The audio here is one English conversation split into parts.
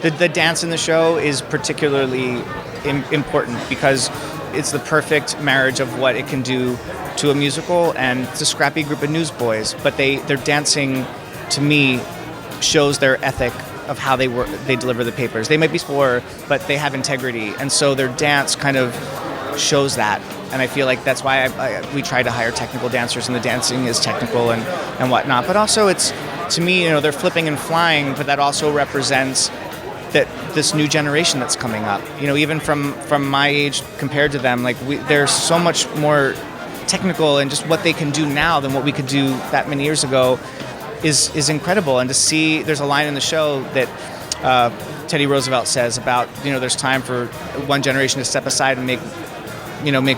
The dance in the show is particularly important because it's the perfect marriage of what it can do to a musical, and it's a scrappy group of newsboys, but their dancing, to me, shows their ethic of how they deliver the papers. They might be poor, but they have integrity, and so their dance kind of shows that. And I feel like that's why we try to hire technical dancers, and the dancing is technical and whatnot. But also, it's, to me, they're flipping and flying, but that also represents that this new generation that's coming up. Even from my age compared to them, like they're so much more technical, and just what they can do now than what we could do that many years ago is incredible. And to see, there's a line in the show that Teddy Roosevelt says about, there's time for one generation to step aside and make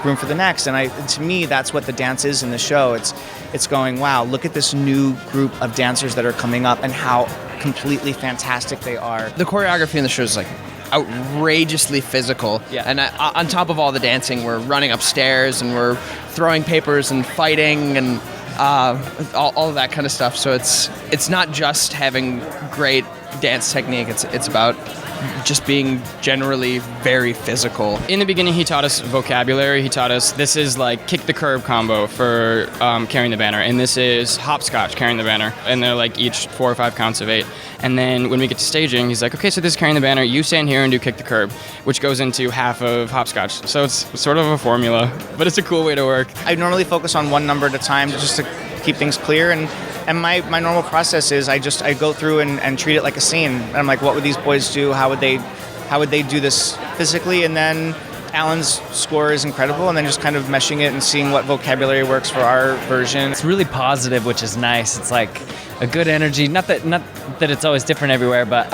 room for the next. And to me, that's what the dance is in the show. It's going, wow, look at this new group of dancers that are coming up and how completely fantastic they are. The choreography in the show is like outrageously physical. Yeah. And on top of all the dancing, we're running upstairs and we're throwing papers and fighting and all of that kind of stuff. So it's not just having great dance technique. It's about just being generally very physical. In the beginning, he taught us vocabulary. He taught us this is like kick the curb combo for carrying the banner, and this is hopscotch carrying the banner, and they're like each 4 or 5 counts of 8. And then when we get to staging, he's like, okay, so this is carrying the banner. You stand here and do kick the curb, which goes into half of hopscotch. So it's sort of a formula, but it's a cool way to work. I normally focus on one number at a time just to keep things clear, and my normal process is I go through and treat it like a scene. And I'm like, what would these boys do? How would they do this physically? And then Alan's score is incredible, and then just kind of meshing it and seeing what vocabulary works for our version. It's really positive, which is nice. It's like a good energy. Not that it's always different everywhere, but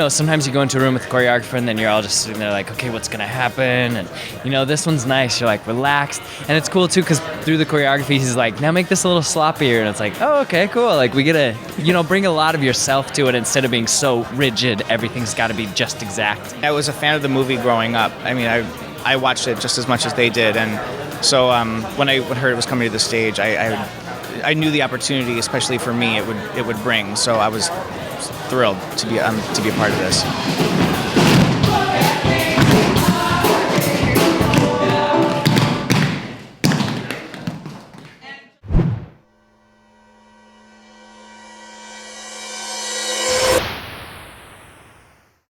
sometimes you go into a room with a choreographer and then you're all just sitting there like, okay, what's gonna happen? And this one's nice. You're like relaxed, and it's cool too because through the choreography, he's like, now make this a little sloppier, and it's like, oh, okay, cool. Like we get to bring a lot of yourself to it instead of being so rigid. Everything's got to be just exact. I was a fan of the movie growing up. I mean, I watched it just as much as they did, and so when I heard it was coming to the stage, I knew the opportunity, especially for me, it would bring. So I was thrilled to be a part of this.